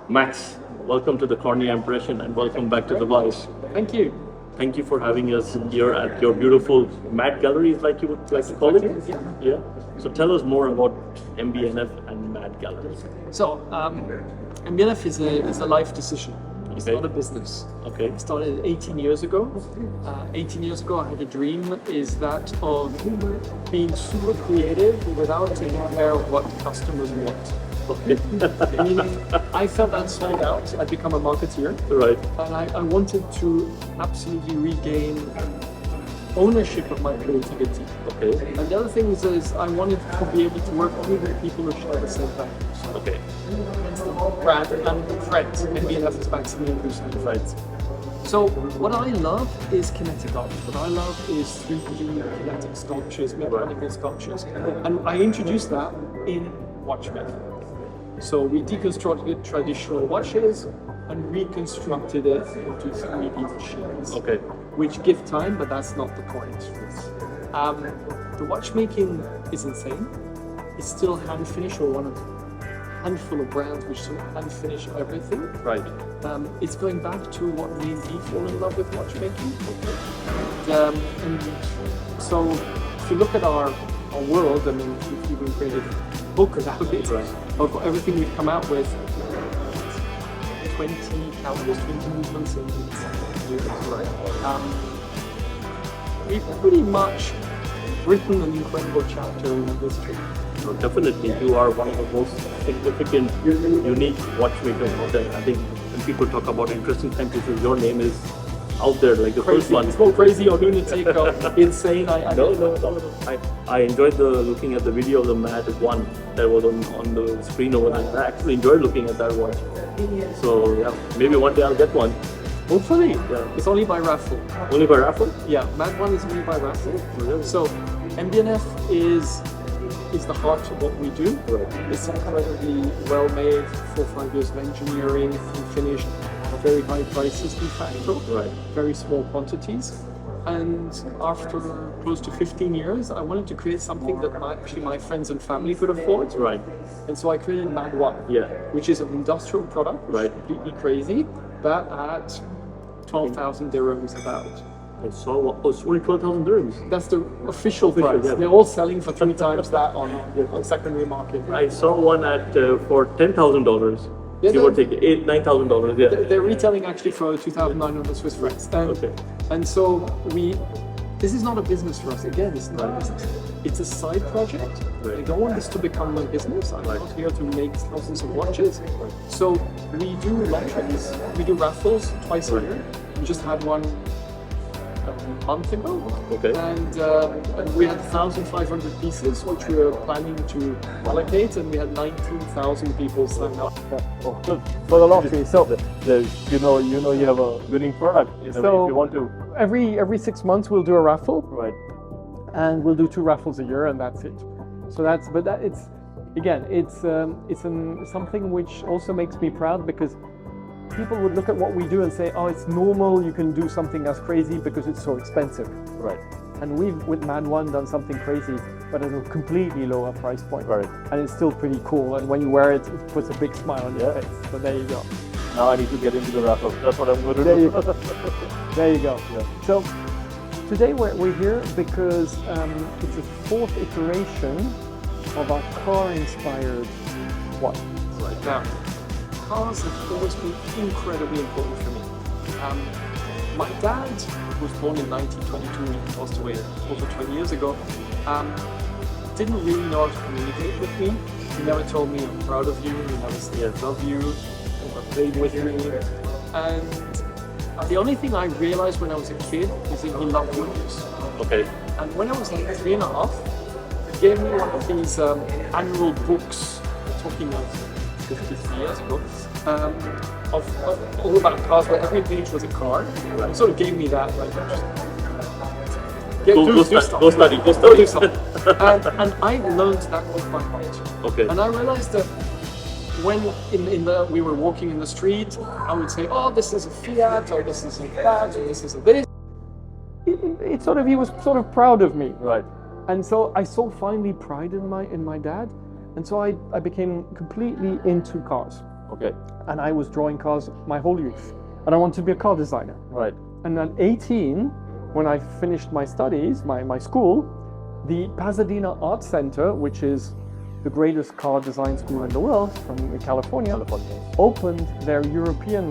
Max, welcome to the Cornea Impression and welcome back to the Voice. Thank you. Thank you for having us here at your beautiful Mad Galleries, like you would like to call it. Yeah. So tell us more about MB&F and Mad Galleries. So, MB&F is a life decision. It's not a business. Okay. It started 18 years ago. 18 years ago, I had a dream, is that of being super creative without taking care of what customers want. Okay. Meaning, I felt that sold out. I'd become a marketeer. Right. And I wanted to absolutely regain ownership of my creativity. Okay. And the other thing is I wanted to be able to work only with people who share the same values. Okay. Brand and friends. MB&F is Maximilian Büsser and friends. So what I love is kinetic art. What I love is 3D kinetic sculptures, mechanical sculptures. And I introduced that in watchmaking. So we deconstructed traditional watches and reconstructed it into 3D machines. Okay. Which give time, but that's not the point. The watchmaking is insane. It's still hand finished, or one of a handful of brands which still hand finish everything. Right. It's going back to what made me fall in love with watchmaking. And so if you look at our world, I mean, we've even created a book about it, right, of everything we've come out with. 20 calendars, 20 movements in 7 years. Right. We've pretty much written an incredible chapter in our history. So definitely, you are one of the most significant, unique watchmakers out there. I think when people talk about interesting timepieces, your name is out there, like the first one. It's not crazy or lunatic or insane. No. I enjoyed looking at the video of the Mad one that was on the screen over there. I actually enjoyed looking at that watch. So yeah, maybe one day I'll get one. Hopefully. Yeah. It's only by raffle. Only by raffle? Yeah, Mad one is only by raffle. Really? So MB&F is the heart of what we do. Right. It's incredibly well made, 4 or 5 years of engineering and finished at very high prices de facto. Right. Very small quantities. And after close to 15 years, I wanted to create something that my friends and family could afford. Right. And so I created Mad One, Yeah. which is an industrial product, which is Right. completely crazy, but at 12,000 dirhams about. I saw it's only 12,000 dirhams. That's the official price. Yeah. They're all selling for 3 times that on secondary market. I saw one at for $10,000. Yeah, Give or take $9,000. Yeah. They're retailing actually for 2,900 Swiss francs. Okay. And so this is not a business for us. Again, it's not a business. It's a side project. Right. I don't want this to become my business. I'm not here to make thousands of watches. So we do lotteries, we do raffles twice a year. We just had one a month ago. Okay. And we had 1,500 pieces, which we were planning to allocate, and we had 19,000 people sign up. Oh, good. For the lottery, so you know you have a winning product. So if you want to, every 6 months we'll do a raffle, Right. and we'll do 2 raffles a year, and that's it. So it's something which also makes me proud, because people would look at what we do and say, oh, it's normal, you can do something as crazy because it's so expensive. Right. And we've, with Mad One, done something crazy, but at a completely lower price point. Right. And it's still pretty cool. And when you wear it, it puts a big smile on your face. So there you go. Now I need to get into the raffle. That's what I'm going to There do. you go. There you go. Yeah. So today we're here because it's the 4th iteration of our car-inspired watch. Right now, cars have always been incredibly important for me. My dad was born in 1922 and passed away over 20 years ago. Didn't really know how to communicate with me. He never told me I'm proud of you, he never said I love you, or played with me. And the only thing I realized when I was a kid is that he loved watches. Okay. And when I was like 3.5, he gave me one of these annual books, talking of 53 years ago, of all about cars, where every page was a car. He sort of gave me that, like, just Go study. do something. And I learned that book by heart. Okay. And I realized that when we were walking in the street, I would say, oh, this is a Fiat, or this is a that, or this is a this. He was sort of proud of me. Right. And so I saw finally pride in my dad. And so I became completely into cars. Okay. and I was drawing cars my whole youth. And I wanted to be a car designer. Right. And at 18, when I finished my studies, my school, the Pasadena Art Center, which is the greatest car design school in the world from California, opened their European,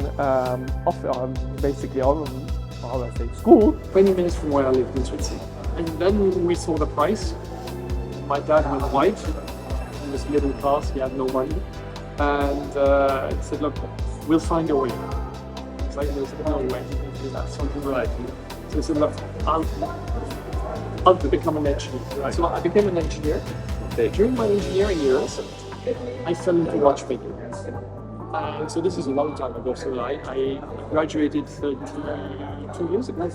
basically, how do I say, school. 20 minutes from where I lived in Switzerland. And then we saw the price. My dad was white, he was middle class, he had no money. And he said, look, we'll find a way. It's like, there's no way. That's something right. So he said, look, I'll become an engineer. Right. So I became an engineer. Okay. During my engineering years, I fell into watchmaking. So this is a long time ago. So I graduated 32 years ago,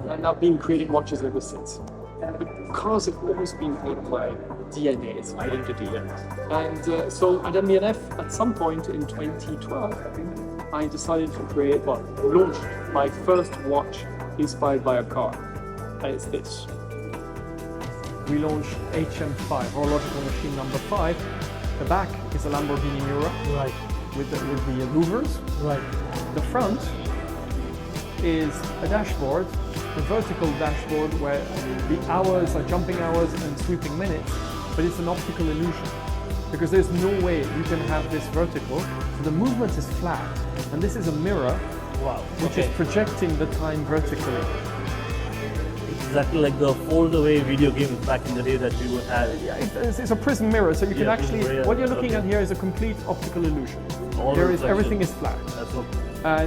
and I've been creating watches ever since. But cars have always been part of my DNA, it's my identity. And so at MB&F, at some point in 2012, I decided to launch my first watch inspired by a car. And it's this. We launched HM5, horological machine number 5. The back is a Lamborghini Miura. Right. With the louvers. Right. The front is a dashboard, a vertical dashboard where the hours are jumping hours and sweeping minutes, but it's an optical illusion because there's no way you can have this vertical. So the movement is flat, and this is a mirror, which is projecting the time vertically. Exactly like the fold-away video games back in the day that we would have. Yeah, it's a prism mirror, so you can actually, what you're looking at here is a complete optical illusion. Everything is flat. That's what.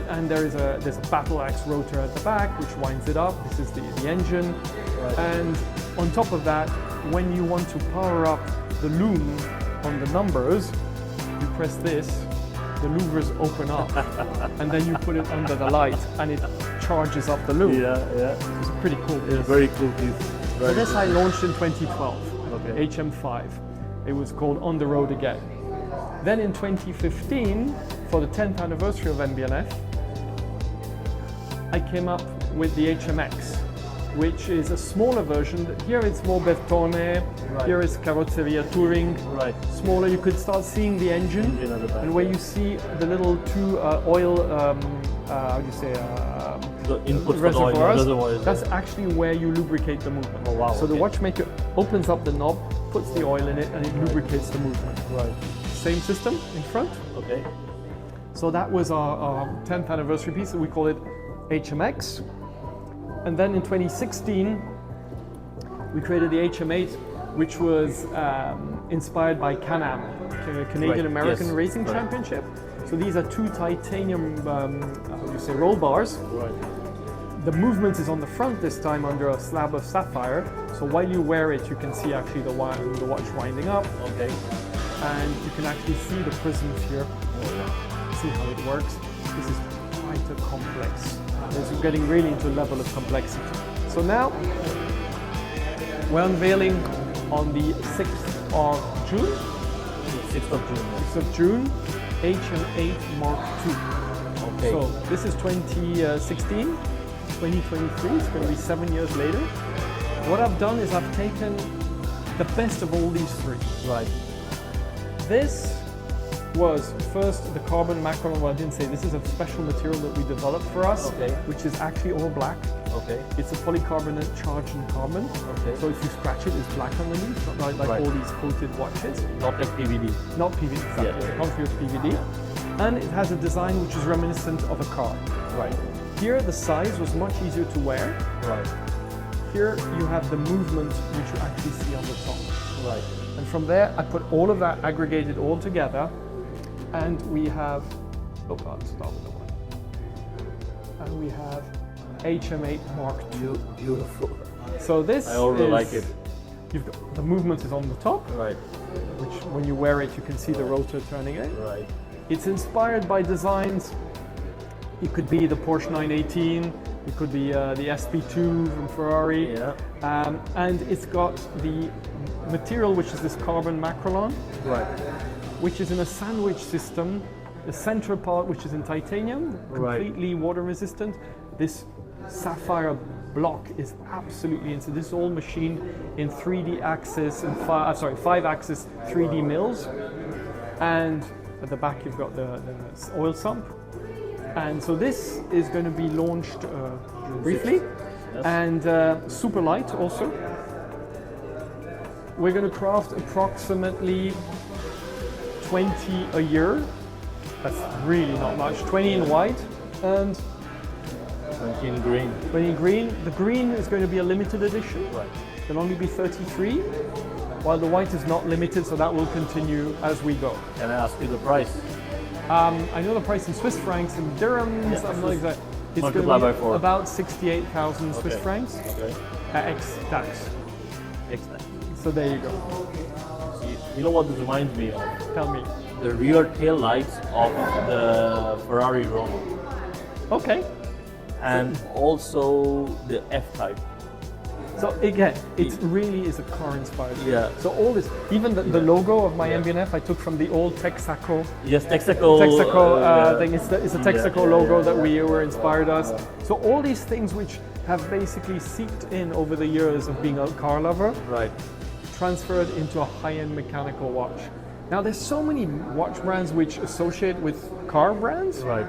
And there's a battle axe rotor at the back, which winds it up. This is the engine. Right. And on top of that, when you want to power up the loom on the numbers, you press this, the louvers open up, and then you put it under the light, and it charges up the loom. Yeah. It's a pretty cool piece. Yeah, very cool piece. So this I launched in 2012, okay. HM5. It was called On the Road Again. Then in 2015, for the 10th anniversary of MB&F, I came up with the HM8, which is a smaller version. Here it's more Bertone, here is Carrozzeria Touring, smaller. You could start seeing the engine, and where you see the little two oil, how do you say, the input reservoirs, for the oil, that's actually where you lubricate the movement. Oh, wow, so the watchmaker opens up the knob, puts the oil in it, and it lubricates the movement. Right. Same system in front. Okay. So that was our 10th anniversary piece. We call it HM8. And then in 2016, we created the HM8, which was inspired by Can-Am, Canadian-American Racing Championship. So these are two titanium, roll bars. Right. The movement is on the front this time under a slab of sapphire. So while you wear it, you can see actually the watch winding up. Okay. And you can actually see the prisms here. See how it works. This is quite a complex. We're getting really into a level of complexity. So now we're unveiling on the 6th of June. 6th of June. 6th of June, HM8 Mark II. Okay. So this is 2016, 2023. It's going to be 7 years later. What I've done is I've taken the best of all these three. Right. This was first the CarbonMacrolon. Well, I didn't say this is a special material that we developed for us, which is actually all black. Okay. It's a polycarbonate charged in carbon. Okay. So if you scratch it, it's black underneath, not like all these coated watches. Not like PVD. Not PVD, exactly. Yeah. Not pure PVD. And it has a design which is reminiscent of a car. Right. Here, the size was much easier to wear. Right. Here, you have the movement which you actually see on the top. Right. And from there, I put all of that aggregated all together, and we have, start with the one. And we have HM8 Mark II. Beautiful. So this I already like it. You've got, the movement is on the top, Right. which when you wear it, you can see the rotor turning in. Right. It's inspired by designs. It could be the Porsche 918, it could be the SP2 from Ferrari. Yeah. And it's got the material, which is this CarbonMacrolon, Right. which is in a sandwich system. The central part, which is in titanium, completely water resistant. This sapphire block is absolutely insane. This is all machined in 3D axis and 5-axis 3D mills. And At the back, you've got the oil sump. And so this is going to be launched briefly, Yes. and super light also. We're going to craft approximately 20 a year. That's really not much. 20 in white and 20 in green. 20 in green. The green is going to be a limited edition. Right. There'll only be 33, while the white is not limited, so that will continue as we go. Can I ask you the price? I know the price in Swiss francs and dirhams. Yeah, I'm not exact. It's going multiply to by be 4. about 68,000 Swiss Okay. francs Okay. ex-tax. Excellent. So there you go. You know what this reminds me of? Tell me. The rear tail lights of the Ferrari Roma, Okay. and also the F-Type. So again, it really is a car inspired. Yeah. So all this, even the logo of my MB&F, I took from the old Texaco Yes, Texaco. thing. It's a Texaco yeah, logo yeah, that yeah. we were inspired us. So all these things which have basically seeped in over the years of being a car lover, Right. transferred into a high-end mechanical watch. Now there's so many watch brands which associate with car brands. Right.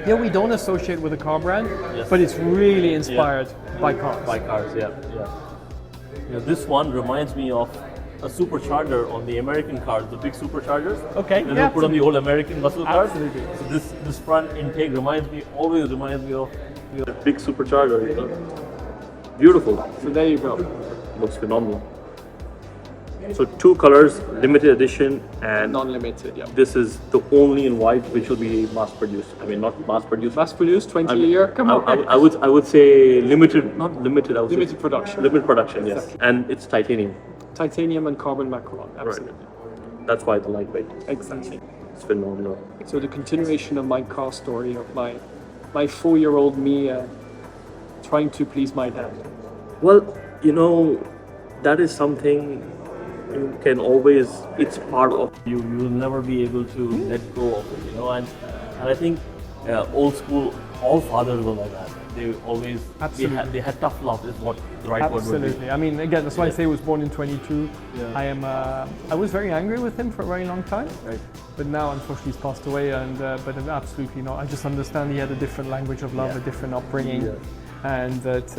Here we don't associate with a car brand, Yes. but it's really inspired by cars. By cars, yeah, yeah. You know, this one reminds me of a supercharger on the American cars, the big superchargers. Okay, That yeah, they put on the old American muscle cars. Absolutely. So this front intake always reminds me of a big supercharger. You know? Beautiful. So there you go. Looks phenomenal. So 2 colors, limited edition, and Non-limited, yeah. this is the only in white which will be mass produced. I mean, not mass produced. Mass produced, 20 I a mean, year. Come on. I would say limited, not limited. I would Limited say production. Limited production, yes. And it's titanium. Titanium and CarbonMacrolon, absolutely. That's why the lightweight. Exactly. It's phenomenal. So the continuation of my car story of my 4-year-old me trying to please my dad. Well, you know, that is something you can always. It's part of you. You will never be able to let go of it. You know, and I think old school, all fathers were like that. They always Absolutely. they had tough love. Is what the right word would be. Absolutely. I mean, again, that's why I say he was born in 22. Yeah. I was very angry with him for a very long time, Right. but now unfortunately he's passed away. And but absolutely not. I just understand he had a different language of love, Yeah. a different upbringing, Yeah. and that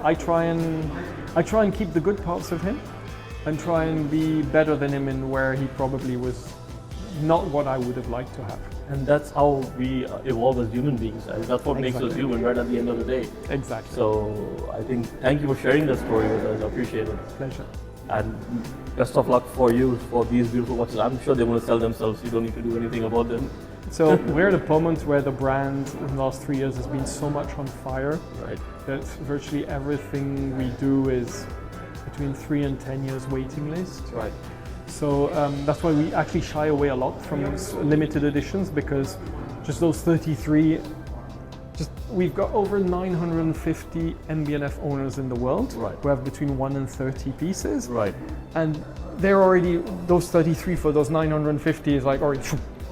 I try and keep the good parts of him, and try and be better than him in where he probably was not what I would have liked to have. And that's how we evolve as human beings. And that's what makes us Exactly. human, right at the end of the day. Exactly. So I think thank you for sharing that story with us. I appreciate it. Pleasure. And best of luck for you for these beautiful watches. I'm sure they're going to sell themselves. You don't need to do anything about them. So we're at a moment where the brand in the last 3 years has been so much on fire Right. that virtually everything we do is between 3 and 10 years waiting list. Right. So that's why we actually shy away a lot from limited editions, because just those 33, we've got over 950 MB&F owners in the world Right. who have between 1 and 30 pieces. Right. And they're already, those 33 for those 950 is like already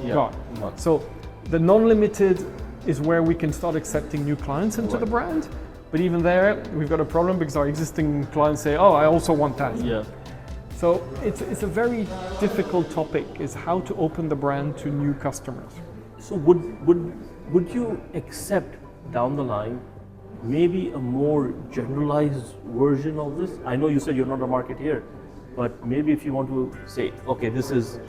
Yeah. gone. Gone. So the non-limited is where we can start accepting new clients into the Right. brand. But even there, we've got a problem because our existing clients say, oh, I also want that. Yeah. So it's a very difficult topic, is how to open the brand to new customers. So would you accept down the line maybe a more generalized version of this? I know you said you're not a marketeer, but maybe if you want to say, okay, this is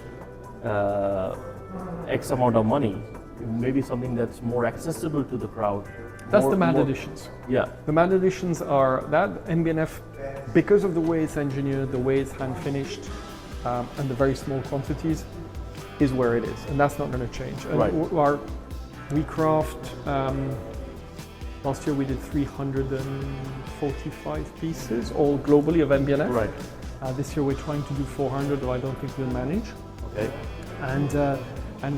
X amount of money, maybe something that's more accessible to the crowd. That's the matte editions. Yeah. The matte editions are that MB&F, because of the way it's engineered, the way it's hand finished, and the very small quantities, is where it is, and that's not going to change. And Right. we craft. Last year we did 345 pieces, all globally of MB&F. Right. This year we're trying to do 400, though I don't think we'll manage. Okay. And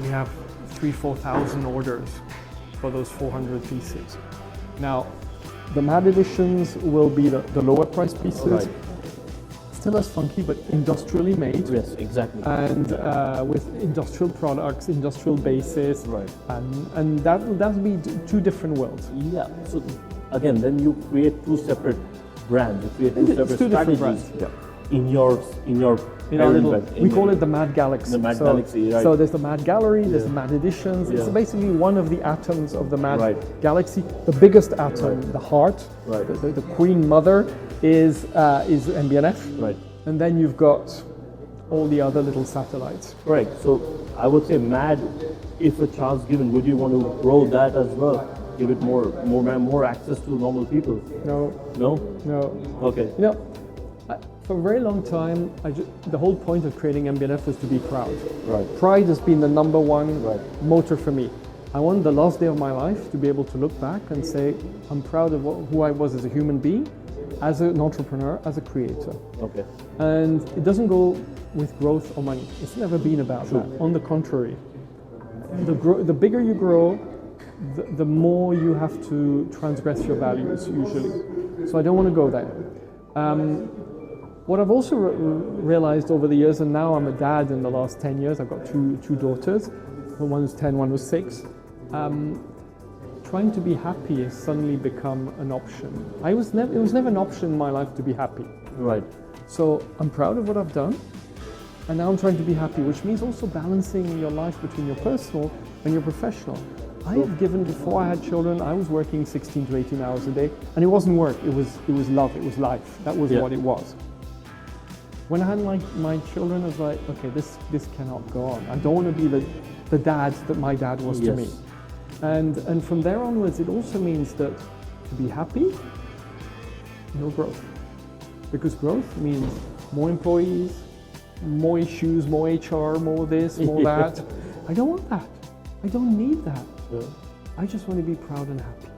we have 4,000 orders for those 400 pieces. Now, the matte editions will be the lower price pieces. Right. Still as funky, but industrially made. Yes, exactly. And with industrial products, industrial basis. Right. And that'll be 2 different worlds. Yeah. So again, then you create 2 separate brands. You create 2 It's separate 2 different strategies. brands. Yeah. in your in our parent little, brand, we call it the Mad Galaxy. The Mad Galaxy, right. So there's the Mad Gallery, there's Yeah. the Mad Editions. It's Yeah. basically one of the atoms of the Mad Right. Galaxy. The biggest atom, the heart, Right. the Queen Mother is MB&F. Right. And then you've got all the other little satellites. Correct. So I would say Mad, if a chance given, would you want to grow that as well? Give it more access to normal people? No, No? no. Okay. You know, for a very long time, the whole point of creating MB&F was to be proud. Right. Pride has been the number one Right. motor for me. I want the last day of my life to be able to look back and say, I'm proud of who I was as a human being, as an entrepreneur, as a creator. Okay. And it doesn't go with growth or money. It's never been about that. On the contrary, the bigger you grow, the more you have to transgress your values usually. So I don't want to go there. What I've also realized over the years, and now I'm a dad in the last 10 years, I've got two daughters, one was 10, one was 6. Trying to be happy has suddenly become an option. It was never an option in my life to be happy. Right. So I'm proud of what I've done, and now I'm trying to be happy, which means also balancing your life between your personal and your professional. I have given, before I had children, I was working 16 to 18 hours a day, and it wasn't work, it was love, it was life. That was what it was. When I had my children, I was like, okay, this cannot go on. I don't want to be the dad that my dad was to me. And from there onwards, it also means that to be happy, no growth. Because growth means more employees, more issues, more HR, more this, more that. I don't want that. I don't need that. Yeah. I just want to be proud and happy.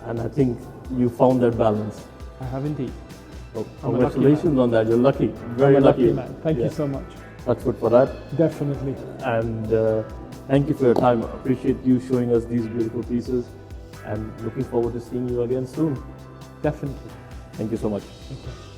And I think you found that balance. I have indeed. So I'm a lucky congratulations on that. You're lucky. Very I'm a lucky lucky. man. Thank you so much. That's good for that. Definitely. And thank you for your time. I appreciate you showing us these beautiful pieces, and looking forward to seeing you again soon. Definitely. Thank you so much. Okay.